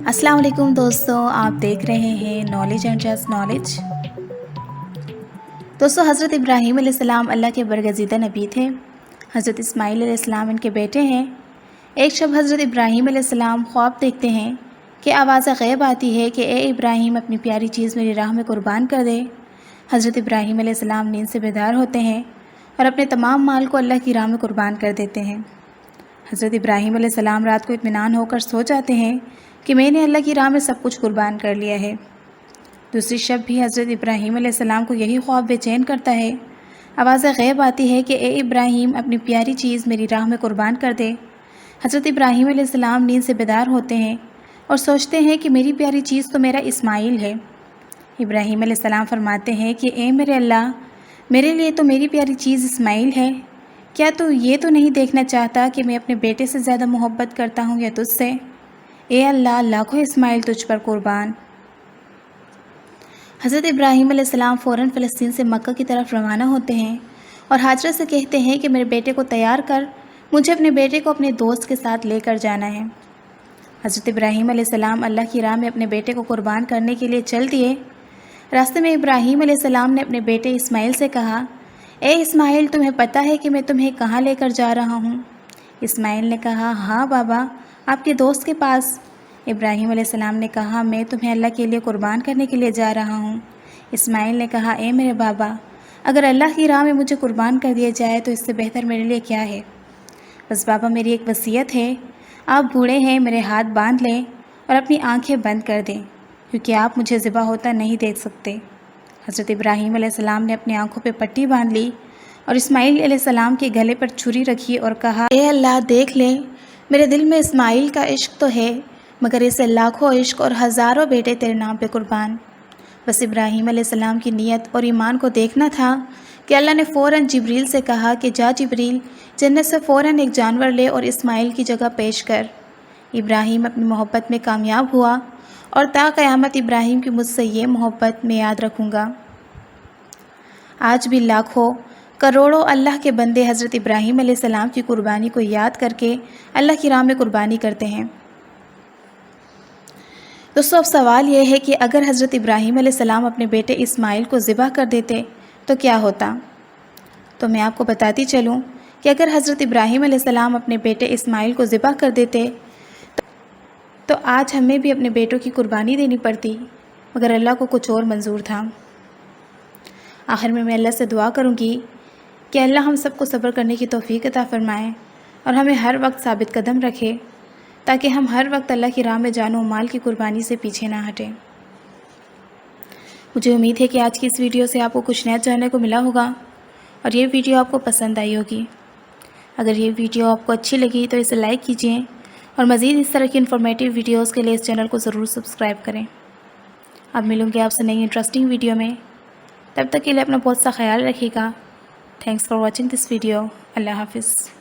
अस्सलाम वालेकुम दोस्तों, आप देख रहे हैं नॉलेज एंड जस्ट नॉलेज। दोस्तों, हज़रत इब्राहीम अलैहिस्सलाम अल्लाह के बरगज़ीदा नबी थे। हज़रत इस्माईल अलैहिस्सलाम इनके बेटे हैं। एक शब हज़रत इब्राहीम अलैहिस्सलाम ख्वाब देखते हैं कि आवाज़ गैब आती है कि ए इब्राहीम, अपनी प्यारी चीज़ मेरी राह में कुर्बान कर दे। हज़रत इब्राहीम अलैहिस्सलाम नींद से बेदार होते हैं और अपने तमाम माल को अल्लाह की राह में कुर्बान कर देते हैं। हज़रत इब्राहीम अलैहिस्सलाम रात को इत्मीनान होकर सो जाते हैं कि मैंने अल्लाह की राह में सब कुछ कुर्बान कर लिया है। दूसरी शब भी हज़रत इब्राहीम अलैहिस्सलाम को यही ख्वाब बेचैन करता है। आवाज़ गैब आती है कि ए इब्राहीम, अपनी प्यारी चीज़ मेरी राह में कुर्बान कर दे। हज़रत इब्राहीम अलैहिस्सलाम नींद से बेदार होते हैं और सोचते हैं कि मेरी प्यारी चीज़ तो मेरा इस्माईल है। इब्राहीम अलैहिस्सलाम फरमाते हैं कि ए मेरे अल्लाह, मेरे लिए तो मेरी प्यारी चीज़ इस्माईल है। क्या तू ये तो नहीं देखना चाहता कि मैं अपने बेटे से ज़्यादा मोहब्बत करता हूँ या तुझसे? ए अल्लाह, लाखों इस्माईल तुझ पर कुर्बान। हज़रत इब्राहीम अलैहिस्सलाम फ़ौरन फ़लस्तीन से मक्का की तरफ रवाना होते हैं और हाजरा से कहते हैं कि मेरे बेटे को तैयार कर, मुझे अपने बेटे को अपने दोस्त के साथ लेकर जाना है। हज़रत इब्राहीम अलैहिस्सलाम अल्लाह की राह में अपने बेटे को कुर्बान करने के लिए चल दिए। रास्ते में इब्राहीम अलैहिस्सलाम ने अपने बेटे इस्माईल से कहा, ए इस्माईल, तुम्हें पता है कि मैं तुम्हें कहाँ लेकर जा रहा हूँ? इस्माईल ने कहा, हाँ बाबा, आपके दोस्त के पास। इब्राहीम अलैहिस्सलाम ने कहा, मैं तुम्हें अल्लाह के लिए कुर्बान करने के लिए जा रहा हूँ। इस्माईल ने कहा, ए मेरे बाबा, अगर अल्लाह की राह में मुझे कुर्बान कर दिया जाए तो इससे बेहतर मेरे लिए क्या है? बस बाबा, मेरी एक वसीयत है, आप बूढ़े हैं, मेरे हाथ बांध लें और अपनी आंखें बंद कर दें, क्योंकि आप मुझे ज़िबा होता नहीं देख सकते। हज़रत इब्राहीम अलैहिस्सलाम ने अपनी आंखों पे पट्टी बांध ली और इस्माईल अलैहिस्सलाम के गले पर छुरी रखी और कहा, ए अल्लाह, देख ले, मेरे दिल में इस्माईल का इश्क तो है, मगर इसे लाखों इश्क और हज़ारों बेटे तेरे नाम पे कुर्बान। बस इब्राहीम अलैहिस्सलाम की नीयत और ईमान को देखना था कि अल्लाह ने फ़ौरन जिब्रील से कहा कि जा जिब्रील, जन्नत से फ़ौरन एक जानवर ले और इस्माईल की जगह पेश कर। इब्राहीम अपनी मोहब्बत में कामयाब हुआ और ता क़यामत इब्राहीम की मुझसे ये मोहब्बत मैं याद रखूँगा। आज भी लाखों करोड़ों अल्लाह के बंदे हज़रत इब्राहीम अलैहिस्सलाम की कुर्बानी को याद करके अल्लाह की राह में कुर्बानी करते हैं। दोस्तों, अब सवाल यह है कि अगर हज़रत इब्राहीम अलैहिस्सलाम अपने बेटे इस्माईल को ज़िबा कर देते तो क्या होता? तो मैं आपको बताती चलूँ कि अगर हज़रत इब्राहीम अलैहिस्सलाम अपने बेटे इस्माईल को ज़िबा कर देते तो आज हमें भी अपने बेटों की कुर्बानी देनी पड़ती, मगर अल्लाह को कुछ और मंजूर था। आखिर में मैं अल्लाह से दुआ करूँगी कि अल्लाह हम सबको सब्र करने की तौफ़ीक अता फ़रमाए और हमें हर वक्त साबित कदम रखे, ताकि हम हर वक्त अल्लाह की राह में जानो माल की कुर्बानी से पीछे ना हटें। मुझे उम्मीद है कि आज की इस वीडियो से आपको कुछ नया जानने को मिला होगा और ये वीडियो आपको पसंद आई होगी। अगर ये वीडियो आपको अच्छी लगी तो इसे लाइक कीजिए और मज़ीद इस तरह की इन्फॉर्मेटिव वीडियोज़ के लिए इस चैनल को ज़रूर सब्सक्राइब करें। अब मिलूँगी आपसे नई इंटरेस्टिंग वीडियो में। तब तक के लिए अपना बहुत सा ख्याल रखिएगा। Thanks for watching this video. Allah हाफ़िज़।